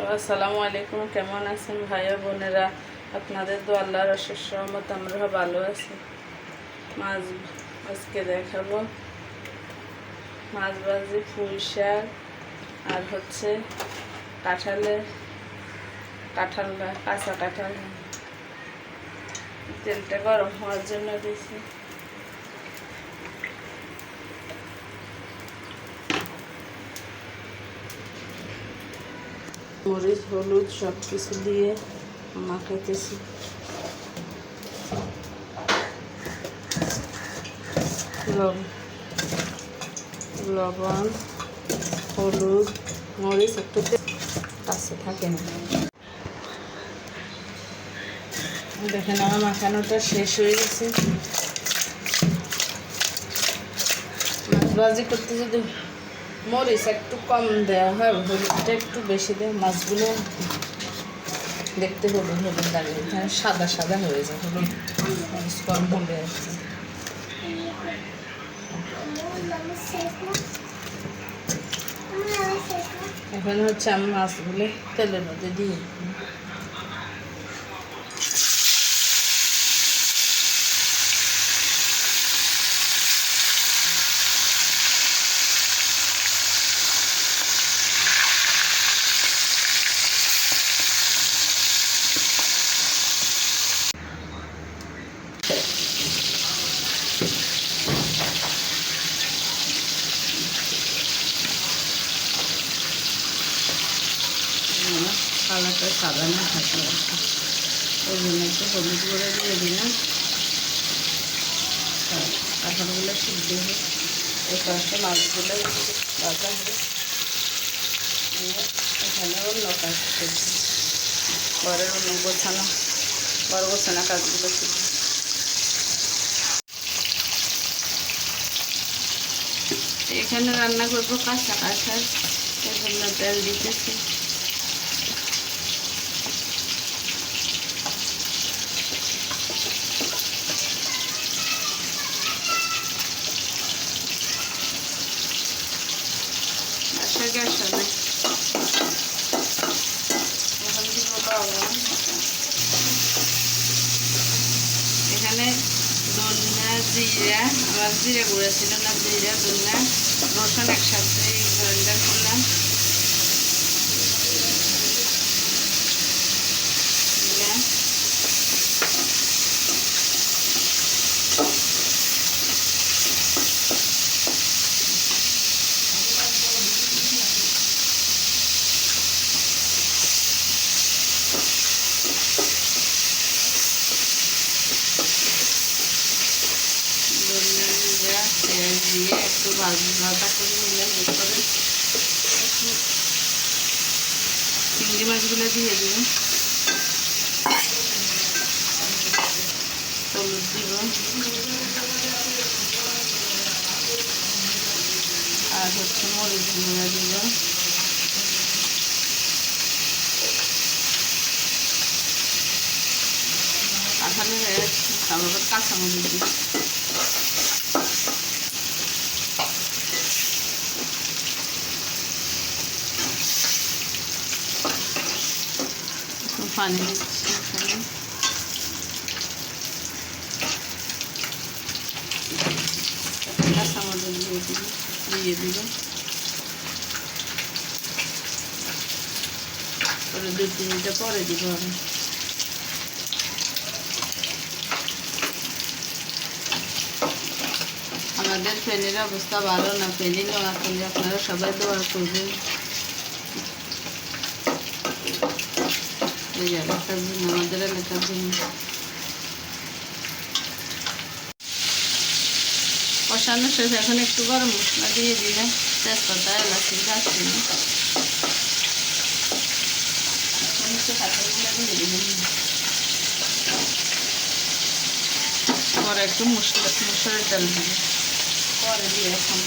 আসসালামু আলাইকুম। কেমন আছেন ভাইয়া বোনেরা? আপনাদের তো আল্লাহর অশেষ রহমত, আমরা ভালো আছি। মাছ আজকে দেখাবো মাছ ভাজি, পুঁই শাক আর হচ্ছে কাঁঠাল, কাঁচা কাঁঠাল। তেলটা গরম হওয়ার জন্য দিয়েছি। মরিচ হলুদ সব কিছু দিয়ে মাখাইতেছি। লবণ হলুদ মরিচ একটু কাছে থাকে না। দেখেন আমার মাখানোটা শেষ হয়ে গেছে। মাছ ভাজি করতে যদি মরিচ একটু কম দেওয়া হয়, হলুদটা একটু বেশি দেয়, মাছগুলো দেখতে হলুদ হলুদ লাগে, এখানে সাদা সাদা হয়ে যায়। হলুদ মরিচ কম হলে আর কি। এখন হচ্ছে আমি মাছগুলো তেলের মধ্যে দিই। কালারটা সাদা না থাকে, ওই জন্য একটু হলুদ করে দিয়ে দিলাম। কাঁঠালগুলো সিদ্ধ হয়ে এই পাশে মাছগুলো ভাজা হবে। এখানে অন্য কাজ করছি, ঘরের অন্য বড় গোছানো কাজগুলো করছি। এখানে রান্না করবো কাঁচা কাঁঠাল, এই জন্য তেল দিতেছি। গ্যাস হবে, এখন দিব লবণ। এখানে ধনিয়া জিরা, আমার জিরা গুঁড়া ছিল না, জিরা ধনিয়া রসুন একসাথে গ্রাইন্ডার করলাম। দিয়ে একটু ভাজা করে নিলাম। এরপরে চিংড়ি মাছগুলো দিয়ে দিব, হলুদ দিব আর হচ্ছে মরিচ গুঁড়া দিব। কাঁঠালের তারপর কাঁচামরিচ দিব। পানি দিচ্ছি, কাঁচামরিচ দিয়ে দিব। পরে 2-3 মিনিট পরে দিব আমি। আমাদের ফেনীর অবস্থা ভালো না, ফেনী নোয়াখালী, আপনারা সবাই দোয়া করবেন এই এলাকার জন্য, আমাদের এলাকার জন্য। কষানো শেষ, এখন একটু গরম মশলা দিয়ে দিলাম, তেজপাতা এলাচি দারচিনি। পরে একটু মসুরের ডাল দিব, পরে দিয়ে এখন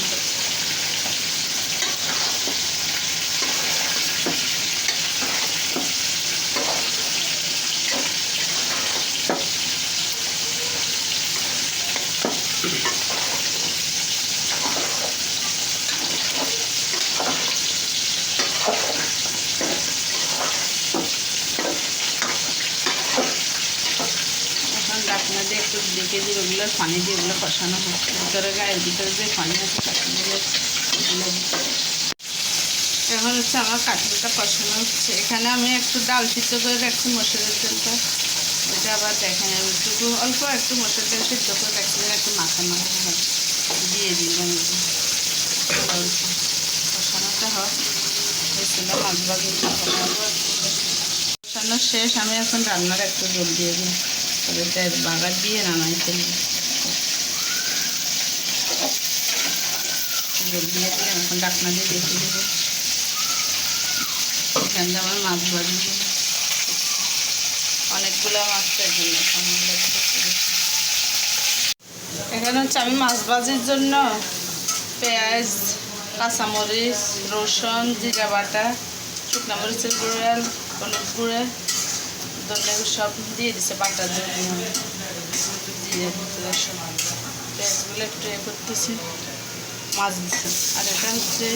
2 কেজি ওগুলোর পানি দিয়ে ওগুলো কষানো হচ্ছে। ভিতরে গায়ের ভিতরে যে পানি আছে কাঠুরির ওগুলো এখন হচ্ছে আমার কাঠুরিটা কষানো হচ্ছে। এখানে আমি একটু ডাল সিদ্ধ করে রাখছি মসুরের তেলটা, ওইটা আবার দেখেন আমি একটু অল্প একটু মসুর তেল সিদ্ধ করে রাখছি, একটু মাখা দিয়ে দিলাম। কষানোটা হয় মাছ ভাজি কষানো শেষ। আমি এখন রান্নার একটু জল দিয়ে দিই, তবে তেল বাগার দিয়ে নামাই ফেলবো। জল দিয়ে দিলে এখন ডাকনা দিয়ে দেখে দেবো। এখানে আমার মাছ ভাজি অনেকগুলো মাছ তো এখানে হচ্ছে আমি মাছ ভাজির জন্য পেঁয়াজ, কাঁচামরিচ, রসুন, জিরা বাটা, শুকনো মরিচের গুঁড়া, হলুদ গুঁড়া, ধনে সব দিয়ে দিচ্ছে বাটার জন্য। দিয়ে রসুন পেঁয়াজগুলো একটু করতেছি, মাছ দিচ্ছে। আর এটা হচ্ছে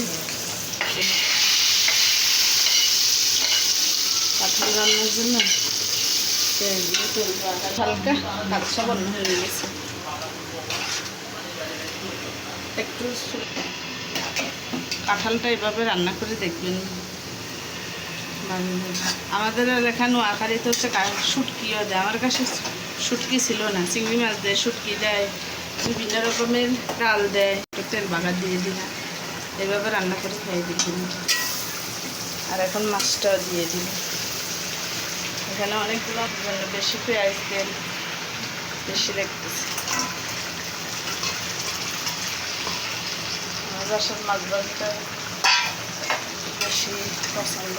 কাঠুরি রান্নার জন্য পেঁয়াজগুলো তেল হালকা কাঁচা বন্ধ হয়ে গেছে। একটু কাঁঠালটা এভাবে রান্না করে দেখবেন। আমাদের এখানে নোয়াখালীতে হচ্ছে শুটকিও দেয়, আমার কাছে শুটকি ছিল না। চিংড়ি মাছ দেয়, শুটকি দেয়, বিভিন্ন রকমের ডাল দেয়, তেল বাগার দিয়ে দিলাম। এভাবে রান্না করে খাই দেখবেন। আর এখন মাছটাও দিয়ে দিল। এখানে অনেকগুলো বেশি পেঁয়াজ তেল বেশি লাগতেছে। বাসার মাছ ভাজিটা বেশি পছন্দ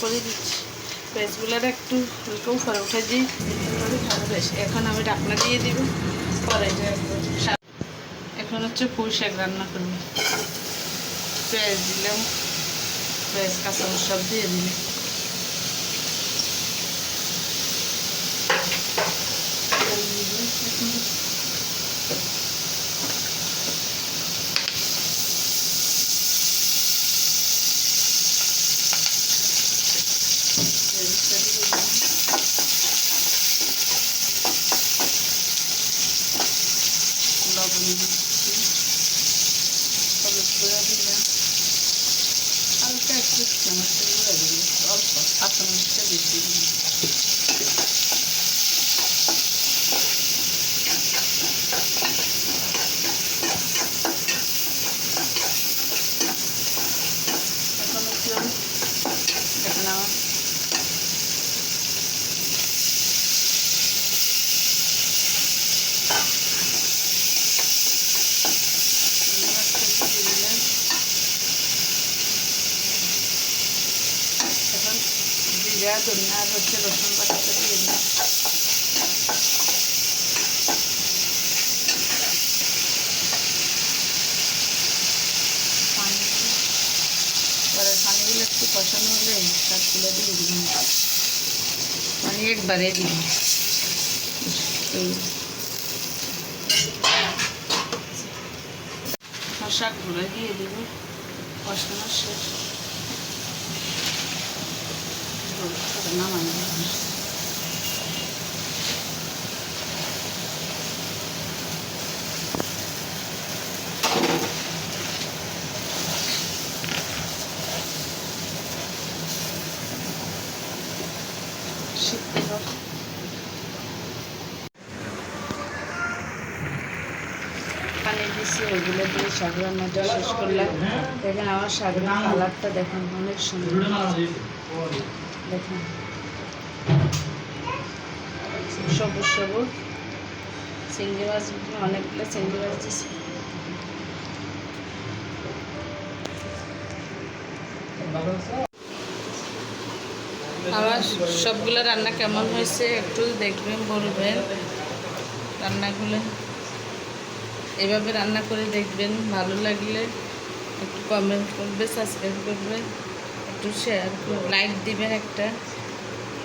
করে দিচ্ছি। পেঁয়াজগুলোর একটু হালকা উপরে উঠে দিই, ভালো বেশি। এখন আমি ঢাকনা দিয়ে দিব। পরে এখন হচ্ছে পুঁই শাক রান্না করব। পেঁয়াজ দিলাম, পেঁয়াজ কাঁচামরিচ সব দিয়ে দিলাম। লবণ দিচ্ছি, হলুদ গুঁড়া দিলাম, হালকা একটু চামচের গুঁড়া দিলাম, অল্প কাঁচামরিচটা বেশি দিলাম। এখন হচ্ছে দেখেন আমার জিরা, ধনিয়া আর হচ্ছে রসুন বাটাটা দিয়ে দিলাম। পানিগুলো একটু কষানো হলে শাকগুলো দিয়ে দিলাম, পানি একবারে দিলাম। শাকগুলো দিয়ে দিব, কষানো শেষ। নামাই শীতের পানি দিচ্ছি, ওগুলো দিয়ে শাক রান্নাটা শেষ করলাম। দেখেন আমার শাকের কালারটা দেখেন অনেক সুন্দর। দেখেন সবুজ সবুজ চিংড়ি মাছ, অনেকগুলো চিংড়ি মাছ দিচ্ছি। আমার সবগুলো রান্না কেমন হয়েছে একটু দেখবেন, বলবেন। রান্নাগুলো এভাবে রান্না করে দেখবেন, ভালো লাগলে একটু কমেন্ট করবে, সাবস্ক্রাইব করবে, একটু শেয়ার লাইক দিবেন একটা।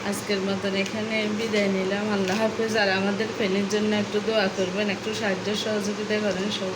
আজকের মতন এখানে বিদায় নিলাম। আল্লাহ হাফেজ। আর আমাদের ফ্যানের জন্য একটু দোয়া করবেন, একটু সাহায্য সহযোগিতা করেন সব।